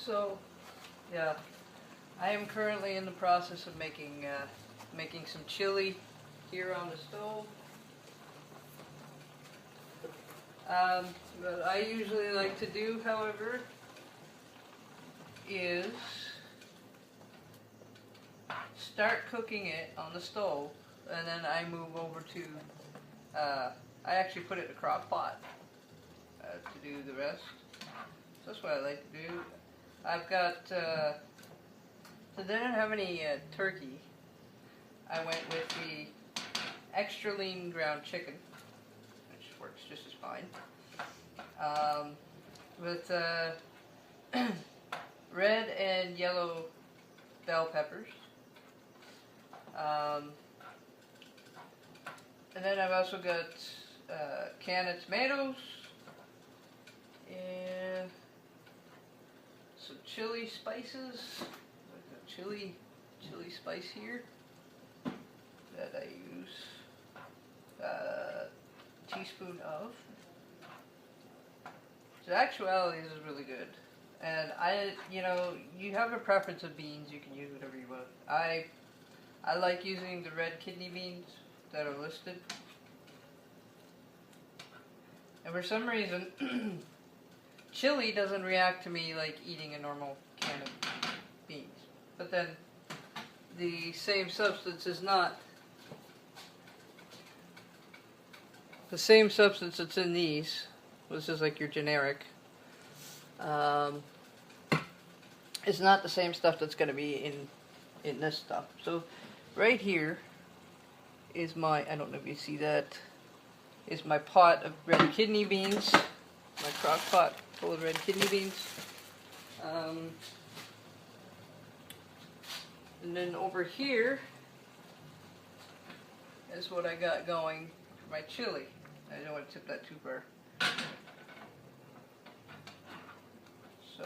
So, yeah, I am currently in the process of making some chili here on the stove. What I usually like to do, however, is start cooking it on the stove, and then I move over to, I actually put it in a crock pot to do the rest. So that's what I like to do. I've got, so they didn't have any turkey. I went with the extra lean ground chicken, which works just as fine. With red and yellow bell peppers. And then I've also got can of tomatoes and some chili spices. Like a chili spice here that I use a teaspoon of. So actuality, this is really good. And you have a preference of beans, you can use whatever you want. I like using the red kidney beans that are listed. And for some reason, chili doesn't react to me like eating a normal can of beans. But then, the same substance is not. The same substance that's in these, this is like your generic, it's not the same stuff that's going to be in this stuff. So right here is my, I don't know if you see that, is my pot of red kidney beans, my crock pot full of red kidney beans. And then over here is what I got going for my chili. I don't want to tip that too far. So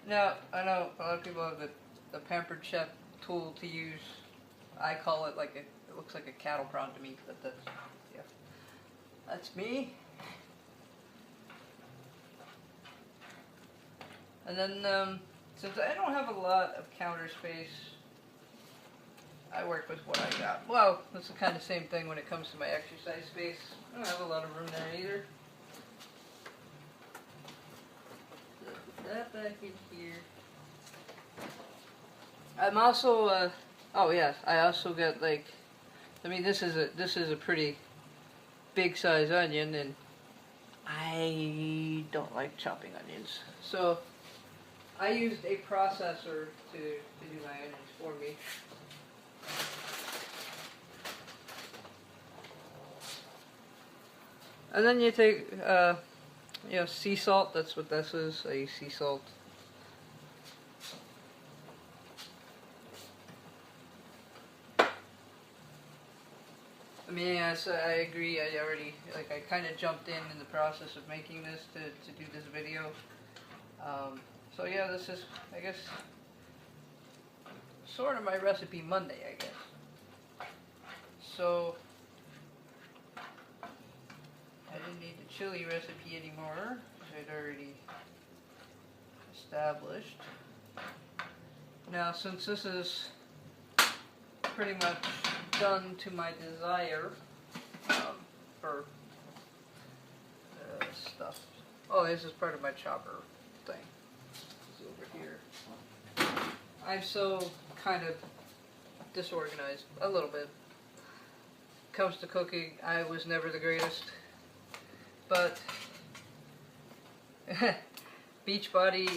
now I know a lot of people have the Pampered Chef tool to use. I call it like it looks like a cattle prod to me, but that's me. And then since I don't have a lot of counter space, I work with what I got. Well, it's the kind of same thing when it comes to my exercise space. I don't have a lot of room there either. So put that back in here. I'm also, oh yeah, I also got like, I mean this is a pretty big size onion, and I don't like chopping onions. So I used a processor to do my onions for me. And then you take, sea salt. That's what this is. I use sea salt. I mean, yes, I agree. I kind of jumped in the process of making this to do this video. So yeah, this is, I guess, sort of my recipe Monday, I guess. So I didn't need the chili recipe anymore, which I'd already established. Now, since this is pretty much done to my desire for stuff. Oh, this is part of my chopper thing. It's over here. I'm so kind of disorganized a little bit. Comes to cooking, I was never the greatest, but Beachbody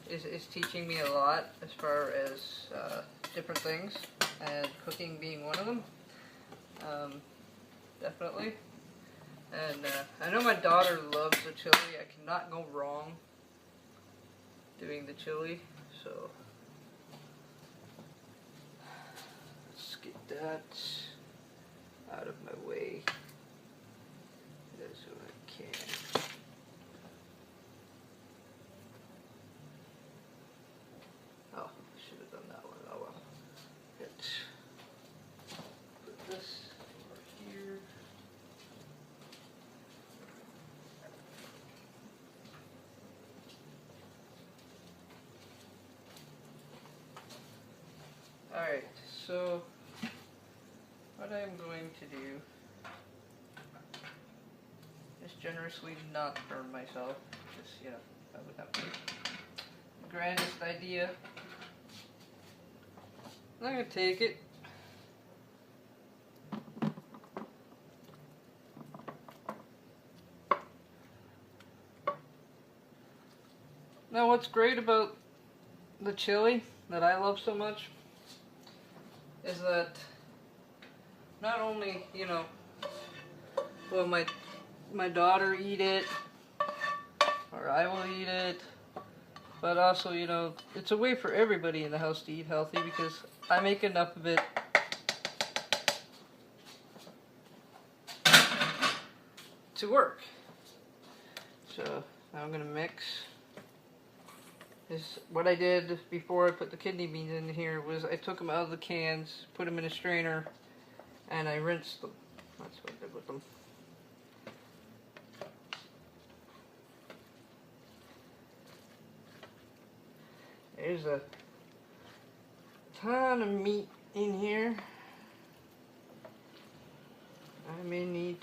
is teaching me a lot as far as different things, and cooking being one of them. Definitely. And I know my daughter loves the chili. I cannot go wrong doing the chili. So let's get that out of my way as I can. Oh, should have done that one. Oh well. Put this over here. Alright, so what I'm going to do is generously not burn myself. Just, you know, that would not be the grandest idea. I'm going to take it. Now what's great about the chili that I love so much is that not only, you know, will my daughter eat it, or I will eat it, but also, you know, it's a way for everybody in the house to eat healthy because I make enough of it to work. So now I'm going to mix. What I did before I put the kidney beans in here was I took them out of the cans, put them in a strainer, and I rinsed them. That's what I did with them. There's a ton of meat in here. I may need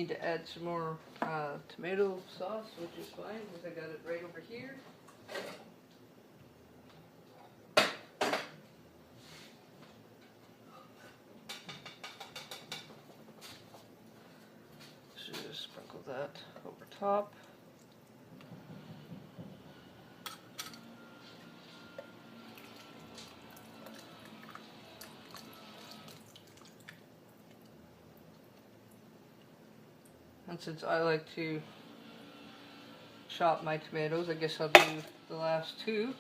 to add some more tomato sauce, which is fine because I got it right over here. So just sprinkle that over top. And since I like to chop my tomatoes, I guess I'll do the last two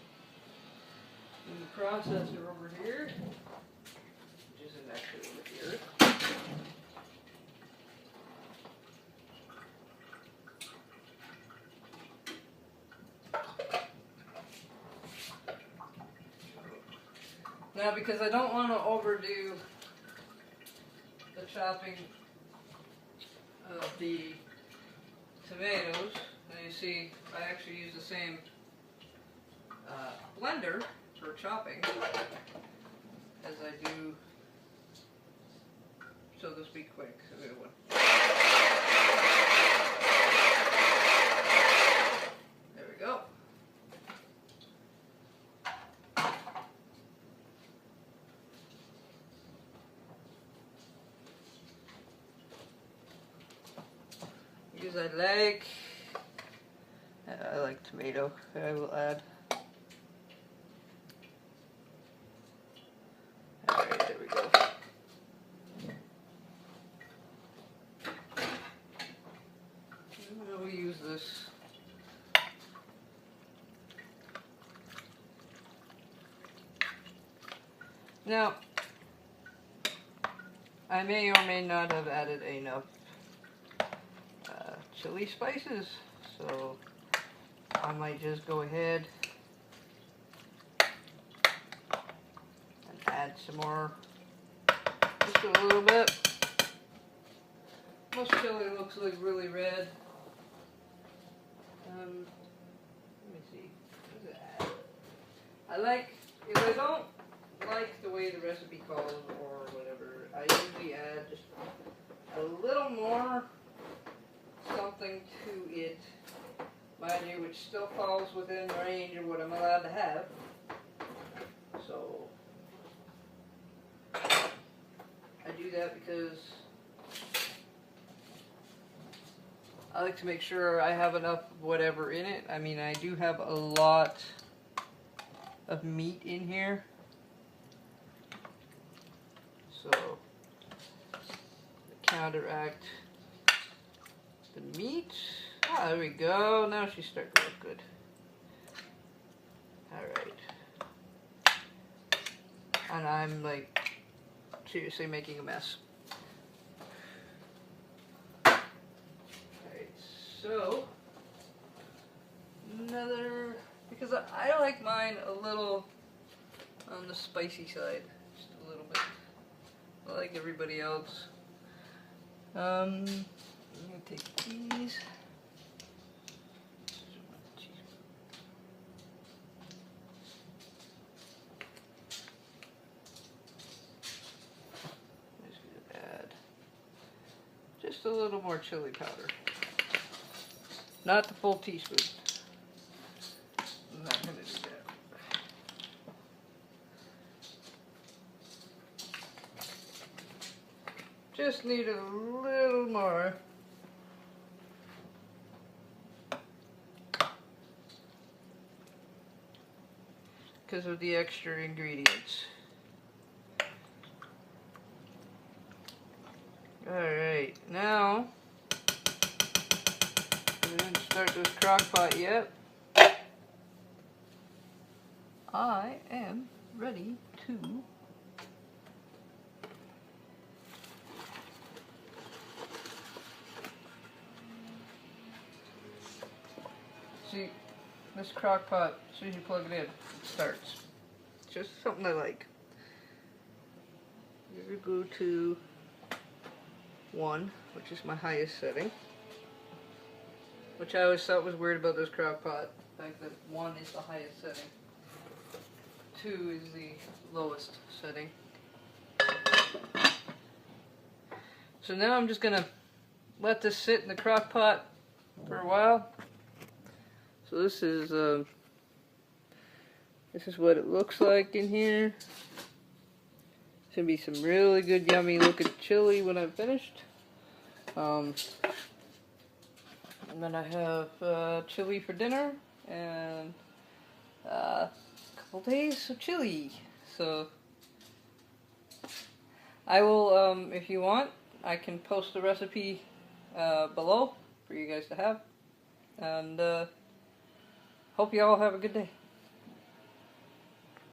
in the processor over here, which isn't actually over here. Now, because I don't want to overdo the chopping of the tomatoes, and you see I actually use the same blender for chopping as I do, so this will be quick. So we have one. There we go. Because I like tomato, I will add. Alright, there we go. We'll use this. Now, I may or may not have added enough chili spices, so I might just go ahead and add some more, just a little bit. Most chili looks like really red. Let me see. What does it add? If I don't like the way the recipe calls or whatever, I usually add just a little more something to it, mind you, which still falls within range of what I'm allowed to have. So I do that because I like to make sure I have enough of whatever in it. I mean, I do have a lot of meat in here, so to counteract the meat. Ah, there we go. Now she's starting to look good. Alright. And I'm like seriously making a mess. Alright, so because I like mine a little on the spicy side. Just a little bit. Like everybody else. I'm going to take these. just a little more chili powder. Not the full teaspoon. I'm not going to do that. Just need a little more. Because of the extra ingredients. Alright, now we didn't start this crock pot yet. I am ready to see this crock pot. As soon as you plug it in, it starts. It's just something I like. Here we go to 1, which is my highest setting. Which I always thought was weird about this crock pot. The fact that 1 is the highest setting. 2 is the lowest setting. So now I'm just gonna let this sit in the crock pot for a while. So this is what it looks like in here. It's gonna be some really good, yummy looking chili when I'm finished. And then I have chili for dinner and a couple days of chili. So I will, if you want, I can post the recipe below for you guys to have. And hope you all have a good day.